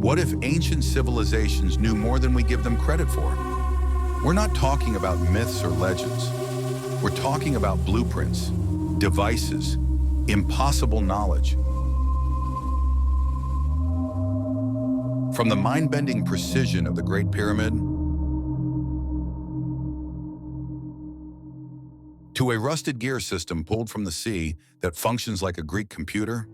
What if ancient civilizations knew more than we give them credit for? We're not talking about myths or legends. We're talking about blueprints, devices, impossible knowledge. From the mind-bending precision of the Great Pyramid to a rusted gear system pulled from the sea that functions like a Greek computer,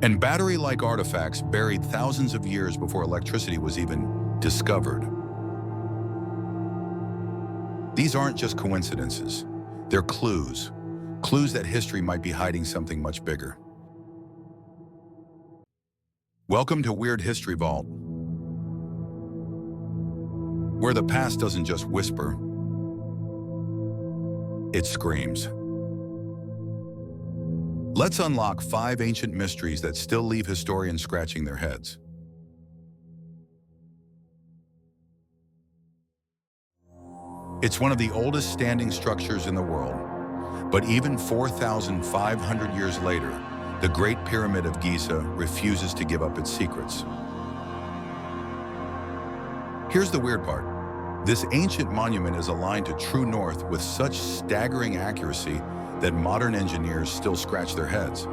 and battery-like artifacts buried thousands of years before electricity was even discovered. These aren't just coincidences. They're clues. Clues that history might be hiding something much bigger. Welcome to Weird History Vault, where the past doesn't just whisper, it screams. Let's unlock 5 ancient mysteries that still leave historians scratching their heads. It's one of the oldest standing structures in the world, but even 4,500 years later, the Great Pyramid of Giza refuses to give up its secrets. Here's the weird part. This ancient monument is aligned to true north with such staggering accuracy that modern engineers still scratch their heads.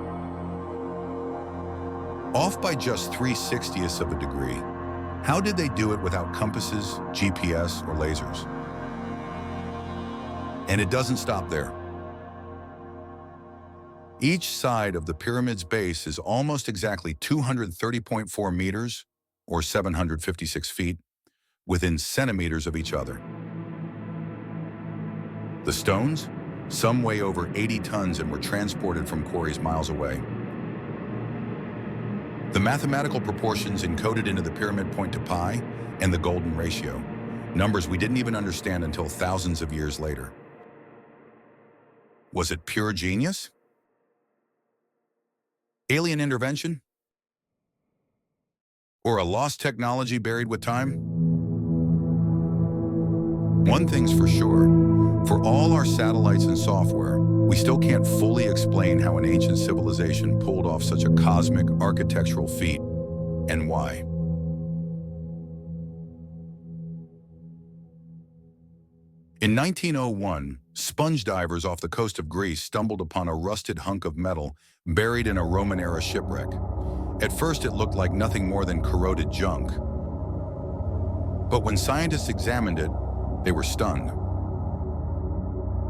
Off by just 3/60ths of a degree, how did they do it without compasses, GPS, or lasers? And it doesn't stop there. Each side of the pyramid's base is almost exactly 230.4 meters, or 756 feet, within centimeters of each other. The stones? Some weigh over 80 tons and were transported from quarries miles away. The mathematical proportions encoded into the pyramid point to pi and the golden ratio, numbers we didn't even understand until thousands of years later. Was it pure genius? Alien intervention? Or a lost technology buried with time? One thing's for sure. For all our satellites and software, we still can't fully explain how an ancient civilization pulled off such a cosmic architectural feat, and why. In 1901, sponge divers off the coast of Greece stumbled upon a rusted hunk of metal buried in a Roman-era shipwreck. At first, it looked like nothing more than corroded junk. But when scientists examined it, they were stunned.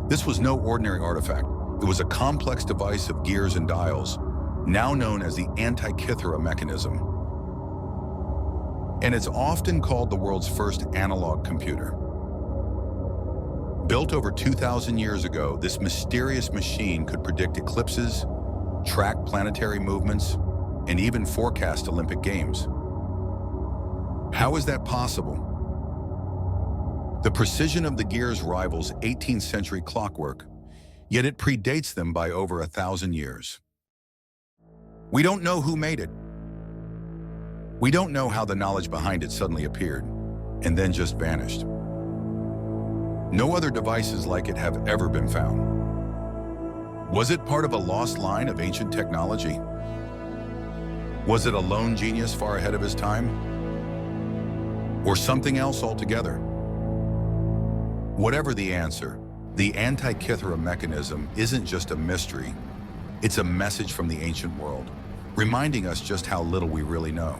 This was no ordinary artifact. It was a complex device of gears and dials, now known as the Antikythera Mechanism. And it's often called the world's first analog computer. Built over 2,000 years ago, this mysterious machine could predict eclipses, track planetary movements, and even forecast Olympic Games. How is that possible? The precision of the gears rivals 18th century clockwork, yet it predates them by over 1,000 years. We don't know who made it. We don't know how the knowledge behind it suddenly appeared, and then just vanished. No other devices like it have ever been found. Was it part of a lost line of ancient technology? Was it a lone genius far ahead of his time? Or something else altogether? Whatever the answer, the Antikythera Mechanism isn't just a mystery, it's a message from the ancient world, reminding us just how little we really know.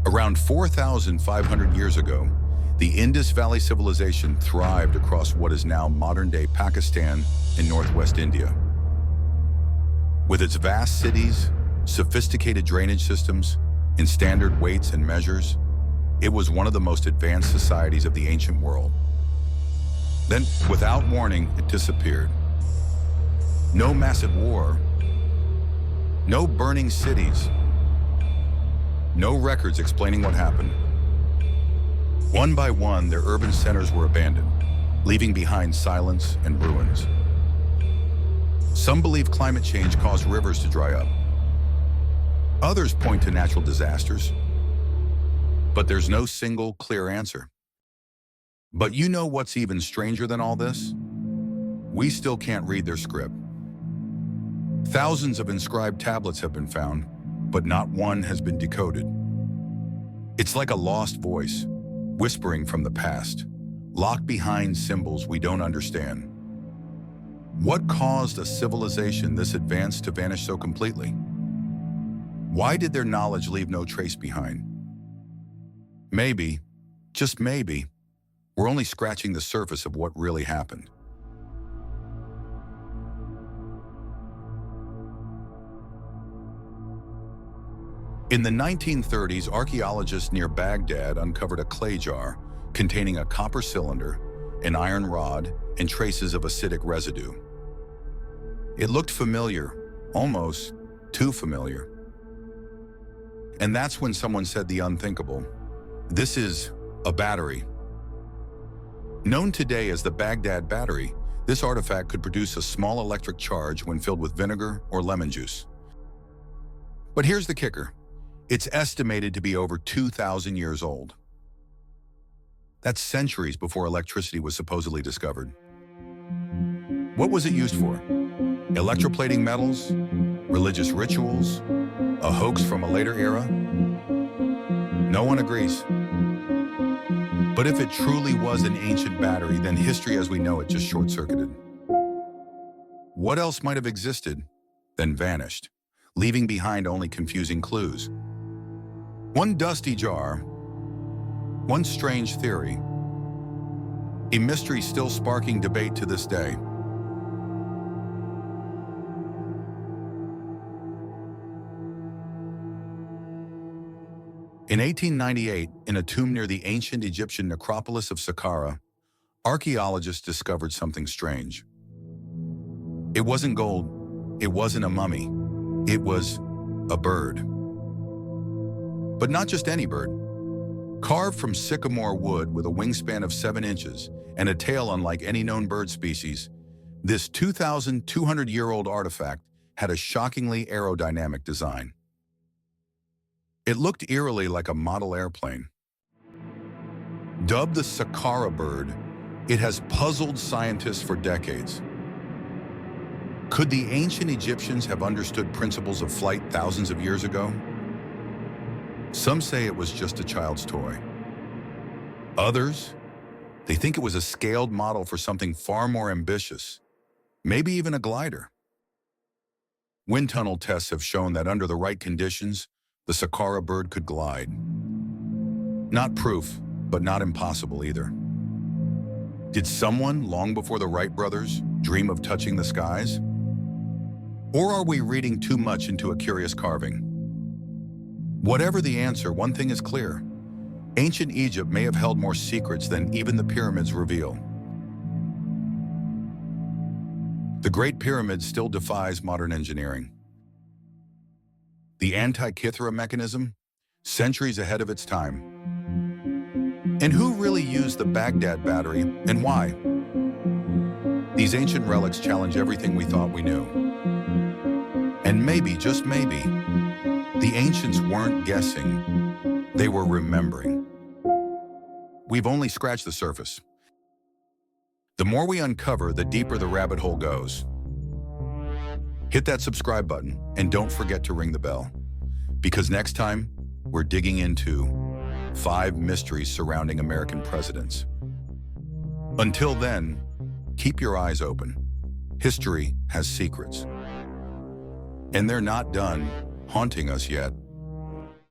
Around 4,500 years ago, the Indus Valley Civilization thrived across what is now modern-day Pakistan and northwest India. With its vast cities, sophisticated drainage systems, and standard weights and measures, it was one of the most advanced societies of the ancient world. Then, without warning, it disappeared. No massive war, no burning cities, no records explaining what happened. One by one, their urban centers were abandoned, leaving behind silence and ruins. Some believe climate change caused rivers to dry up. Others point to natural disasters. But there's no single clear answer. But you know what's even stranger than all this? we still can't read their script. Thousands of inscribed tablets have been found, but not one has been decoded. It's like a lost voice, whispering from the past, locked behind symbols we don't understand. What caused a civilization this advanced to vanish so completely? Why did their knowledge leave no trace behind? Maybe, just maybe, we're only scratching the surface of what really happened. In the 1930s, archaeologists near Baghdad uncovered a clay jar containing a copper cylinder, an iron rod, and traces of acidic residue. It looked familiar, almost too familiar. And that's when someone said the unthinkable. This is a battery. Known today as the Baghdad Battery, this artifact could produce a small electric charge when filled with vinegar or lemon juice. But here's the kicker. It's estimated to be over 2,000 years old. That's centuries before electricity was supposedly discovered. What was it used for? Electroplating metals? Religious rituals? A hoax from a later era? No one agrees. But if it truly was an ancient battery, then history as we know it just short-circuited. What else might have existed, then vanished, leaving behind only confusing clues? One dusty jar, one strange theory, a mystery still sparking debate to this day. In 1898, in a tomb near the ancient Egyptian necropolis of Saqqara, archaeologists discovered something strange. It wasn't gold, it wasn't a mummy, it was a bird. But not just any bird. Carved from sycamore wood with a wingspan of 7 inches and a tail unlike any known bird species, this 2,200-year-old artifact had a shockingly aerodynamic design. It looked eerily like a model airplane. Dubbed the Saqqara Bird, it has puzzled scientists for decades. Could the ancient Egyptians have understood principles of flight thousands of years ago? Some say it was just a child's toy. Others, they think it was a scaled model for something far more ambitious, maybe even a glider. Wind tunnel tests have shown that under the right conditions, the Saqqara Bird could glide. Not proof, but not impossible either. Did someone, long before the Wright brothers, dream of touching the skies? Or are we reading too much into a curious carving? Whatever the answer, one thing is clear. Ancient Egypt may have held more secrets than even the pyramids reveal. The Great Pyramid still defies modern engineering. The Antikythera Mechanism, centuries ahead of its time. And who really used the Baghdad Battery and why? These ancient relics challenge everything we thought we knew. And maybe, just maybe, the ancients weren't guessing, they were remembering. We've only scratched the surface. The more we uncover, the deeper the rabbit hole goes. Hit that subscribe button and don't forget to ring the bell. Because next time, we're digging into 5 mysteries surrounding American presidents. Until then, keep your eyes open. History has secrets. And they're not done haunting us yet.